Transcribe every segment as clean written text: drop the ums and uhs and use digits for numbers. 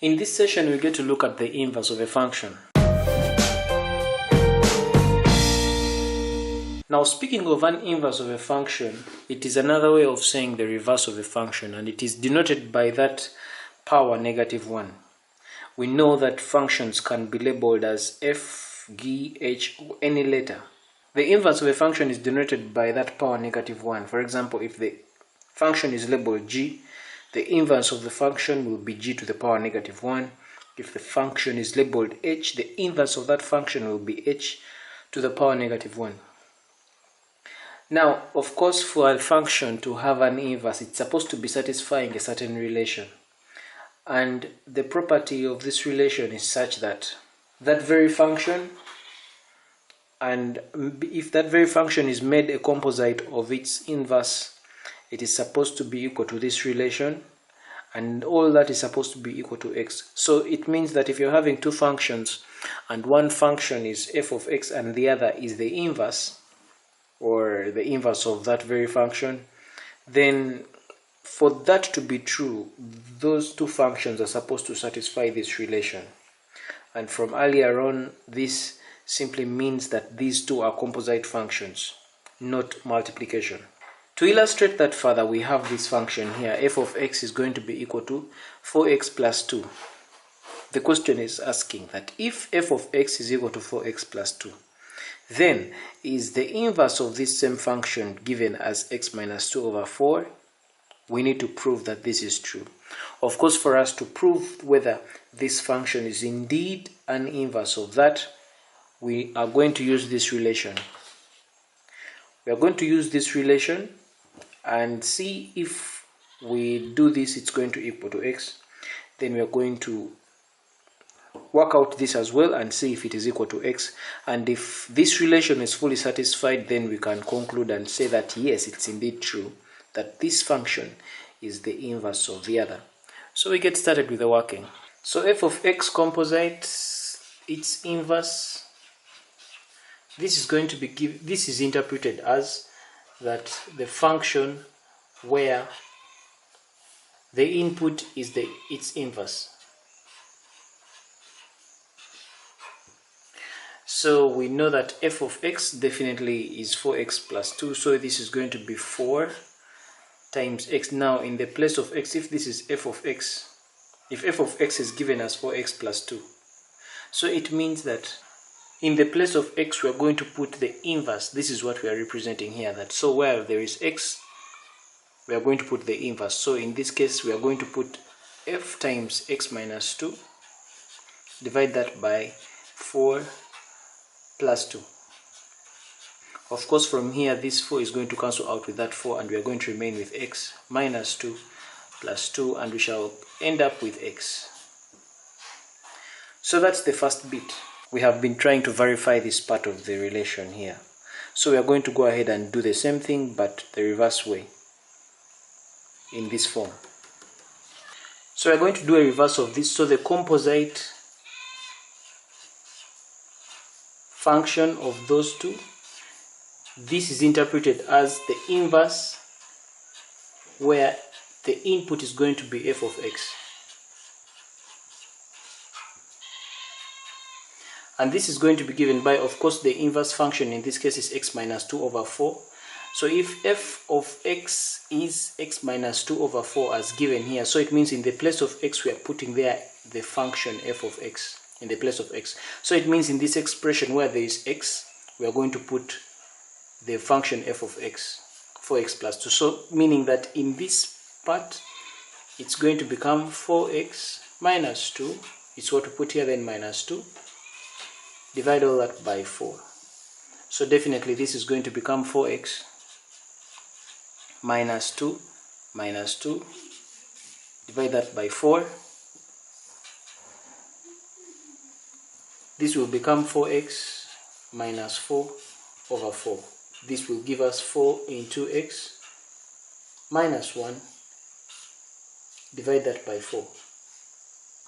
In this session, we get to look at the inverse of a function. Now, speaking of an inverse of a function, it is another way of saying the reverse of a function, and it is denoted by that power -1. We know that functions can be labeled as f, g, h, or any letter. The inverse of a function is denoted by that power -1. For example, if the function is labeled g, the inverse of the function will be g to the power -1. If the function is labeled h, the inverse of that function will be h to the power -1. Now, of course, for a function to have an inverse, it's supposed to be satisfying a certain relation. And the property of this relation is such that that very function, and if that very function is made a composite of its inverse, it is supposed to be equal to this relation, and all that is supposed to be equal to x. So it means that if you're having two functions and one function is f of x and the other is the inverse, or the inverse of that very function, then for that to be true, those two functions are supposed to satisfy this relation. And from earlier on, this simply means that these two are composite functions, not multiplication. To illustrate that further, we have this function here. F of x is going to be equal to 4x plus 2. The question is asking that if f of x is equal to 4x plus 2, then is the inverse of this same function given as x minus 2 over 4? We need to prove that this is true. Of course, for us to prove whether this function is indeed an inverse of that, we are going to use this relation. We are going to use this relation and see if we do this, it's going to equal to x. Then we are going to work out this as well and see if it is equal to x. And if this relation is fully satisfied, then we can conclude and say that yes, it's indeed true that this function is the inverse of the other. So we get started with the working. So f of x composite, its inverse, this is going to be this is interpreted as that the function where the input is its inverse. So we know that f of x definitely is 4x plus 2, so this is going to be 4 times x. Now in the place of x, if this is f of x, if f of x is given as 4x plus 2, so it means that in the place of x we are going to put the inverse. This is what we are representing here, that so where there is x, we are going to put the inverse. So in this case we are going to put f times x minus 2, divide that by 4 plus 2. Of course, from here this 4 is going to cancel out with that 4, and we are going to remain with x minus 2 plus 2, and we shall end up with x. So that's the first bit. We have been trying to verify this part of the relation here. So we are going to go ahead and do the same thing but the reverse way in this form. So we are going to do a reverse of this. So the composite function of those two, this is interpreted as the inverse where the input is going to be f of x. And this is going to be given by, of course, the inverse function in this case is x minus 2 over 4. So if f of x is x minus 2 over 4 as given here, so it means in the place of x we are putting there the function f of x in the place of x. So it means in this expression where there is x, we are going to put the function f of x, 4x plus 2. So meaning that in this part, it's going to become 4x minus 2. It's what we put here, then minus 2. Divide all that by 4. So definitely this is going to become 4x minus 2 minus 2. Divide that by 4. This will become 4x minus 4 over 4. This will give us 4 into x minus 1. Divide that by 4.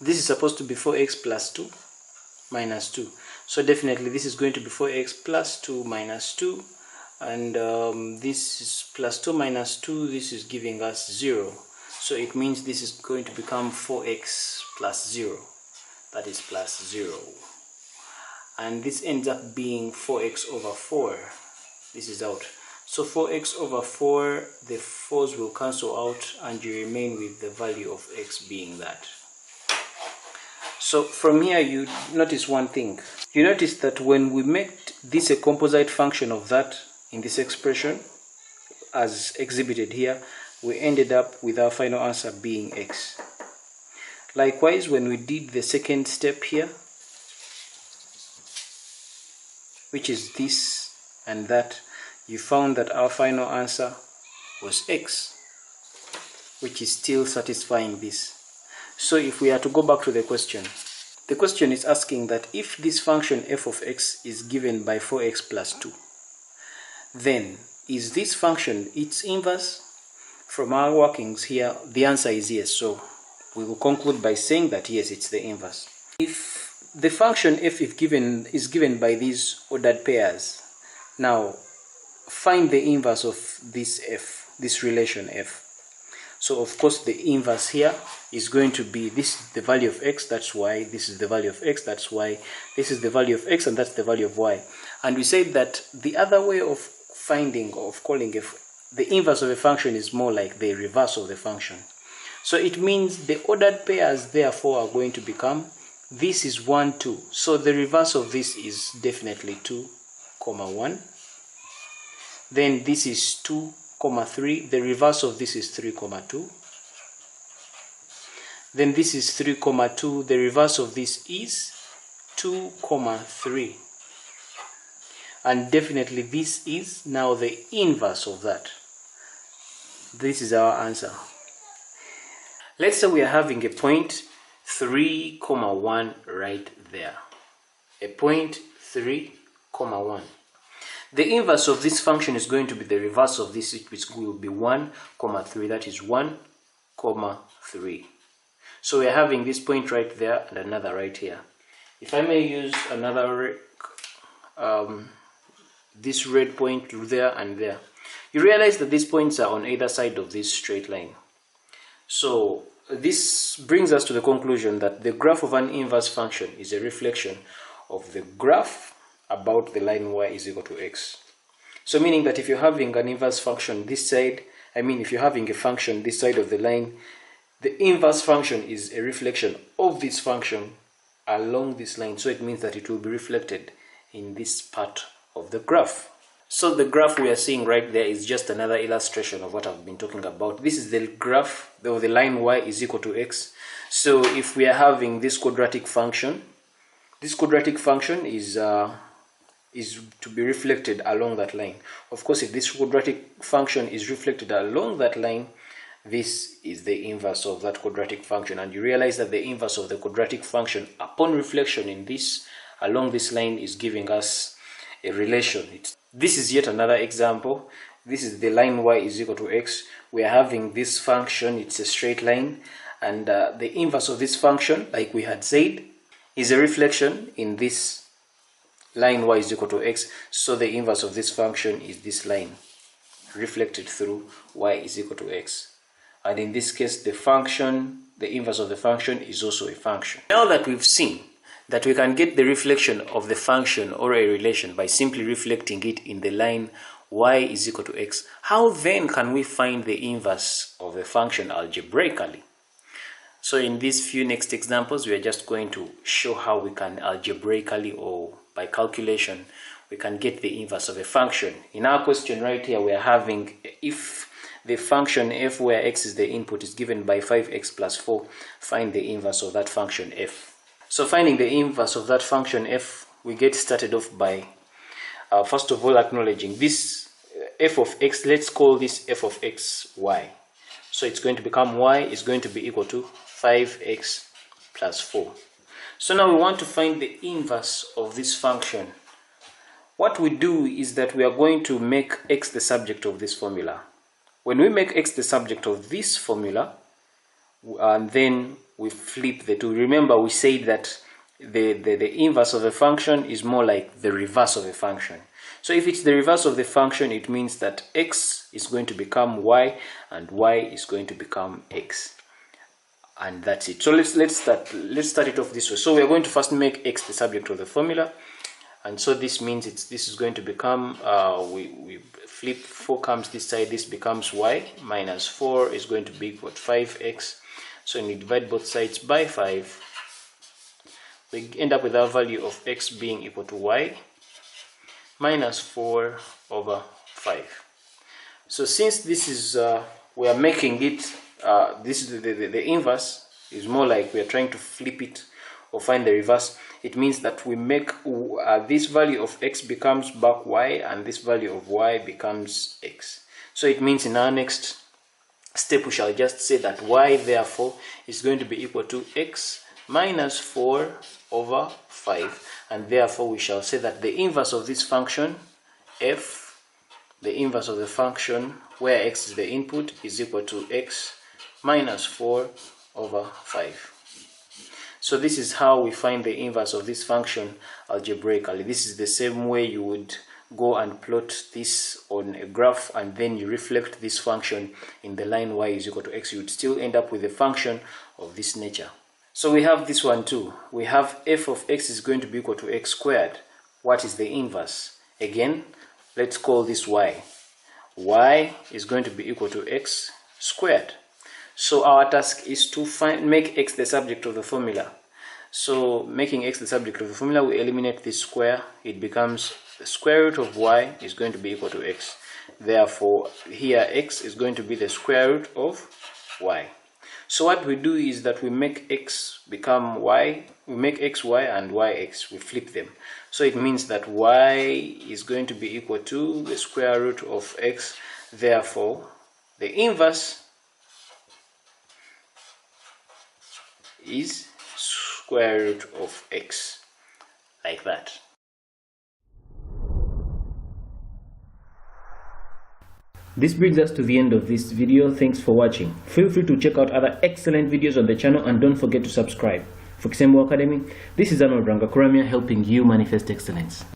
This is supposed to be 4x plus 2 minus 2. So definitely this is going to be 4x plus 2 minus 2. And this is plus 2 minus 2. This is giving us 0. So it means this is going to become 4x plus 0. That is plus 0. And this ends up being 4x over 4. This is out. So 4x over 4, the 4's will cancel out and you remain with the value of x being that. So from here you notice one thing. You notice that when we make this a composite function of that in this expression, as exhibited here, we ended up with our final answer being x. Likewise, when we did the second step here, which is this and that, you found that our final answer was x, which is still satisfying this. So if we are to go back to the question is asking that if this function f of x is given by 4x plus 2, then is this function its inverse? From our workings here, the answer is yes. So we will conclude by saying that yes, it's the inverse. If the function f is given by these ordered pairs, now find the inverse of this f, this relation f. So of course the inverse here is going to be this is the value of x, that's y, this is the value of x, that's y, this is the value of x, and that's the value of y. And we said that the other way of finding or of calling the inverse of a function is more like the reverse of the function. So it means the ordered pairs therefore are going to become, this is 1, 2. So the reverse of this is definitely 2, 1. Then this is 2, 3. The reverse of this is 3, 2. Then this is 3, 2. The reverse of this is 2, 3. And definitely this is now the inverse of that. This is our answer. Let's say we are having a point 3, 1 right there. A point 3, 1. The inverse of this function is going to be the reverse of this, which will be 1, 3. That is 1, 3. So we are having this point right there and another right here. If I may use another this red point there and there, you realize that these points are on either side of this straight line. So this brings us to the conclusion that the graph of an inverse function is a reflection of the graph about the line y is equal to x. So meaning that if you're having an inverse function this side, if you're having a function this side of the line, the inverse function is a reflection of this function along this line. So it means that it will be reflected in this part of the graph. So the graph we are seeing right there is just another illustration of what I've been talking about. This is the graph of the line y is equal to x. So if we are having this quadratic function is to be reflected along that line. Of course, if this quadratic function is reflected along that line, this is the inverse of that quadratic function. And you realize that the inverse of the quadratic function upon reflection in this along this line is giving us a relation. This is yet another example. This is the line y is equal to x. We are having this function, it's a straight line, and the inverse of this function, like we had said, is a reflection in this line y is equal to x. So the inverse of this function is this line reflected through y is equal to x. And in this case, the inverse of the function is also a function. Now that we've seen that we can get the reflection of the function or a relation by simply reflecting it in the line y is equal to x, how then can we find the inverse of the function algebraically? So in these few next examples, we are just going to show how we can algebraically or by calculation, we can get the inverse of a function. In our question right here, we are having if the function f where x is the input is given by 5x plus 4, find the inverse of that function f. So finding the inverse of that function f, we get started off by first of all acknowledging this f of x. Let's call this f of x y. So it's going to become y is going to be equal to 5x plus 4. So now we want to find the inverse of this function. What we do is that we are going to make x the subject of this formula. When we make x the subject of this formula, and then we flip the two. Remember, we said that the inverse of a function is more like the reverse of a function. So if it's the reverse of the function, it means that x is going to become y and y is going to become x. And that's it. So let's start it off this way. So we're going to first make x the subject of the formula. And so this means this is going to become, we flip 4 comes this side, this becomes y, minus 4 is going to be equal to 5x. So when we divide both sides by 5, we end up with our value of x being equal to y minus 4 over 5. So since this is, we are making it, this is the inverse, is more like we are trying to flip it or find the reverse. It means that we make this value of x becomes back y and this value of y becomes x. So it means in our next step we shall just say that y therefore is going to be equal to x minus 4 over 5, and therefore we shall say that the inverse of this function f, the inverse of the function where x is the input, is equal to x minus 4 over 5. So this is how we find the inverse of this function algebraically. This is the same way you would go and plot this on a graph and then you reflect this function in the line y is equal to x. You would still end up with a function of this nature. So we have this one too. We have f of x is going to be equal to x squared. What is the inverse? Again, let's call this y. Y is going to be equal to x squared. So our task is to make x the subject of the formula. So making x the subject of the formula, we eliminate this square. It becomes the square root of y is going to be equal to x. Therefore, here x is going to be the square root of y. So what we do is that we make x become y, we make x y and y x, we flip them. So it means that y is going to be equal to the square root of x. Therefore, the inverse is square root of x, like that. This brings us to the end of this video. Thanks for watching. Feel free to check out other excellent videos on the channel and don't forget to subscribe. For Kisembo Academy, this is Arnold Rangakuramia helping you manifest excellence.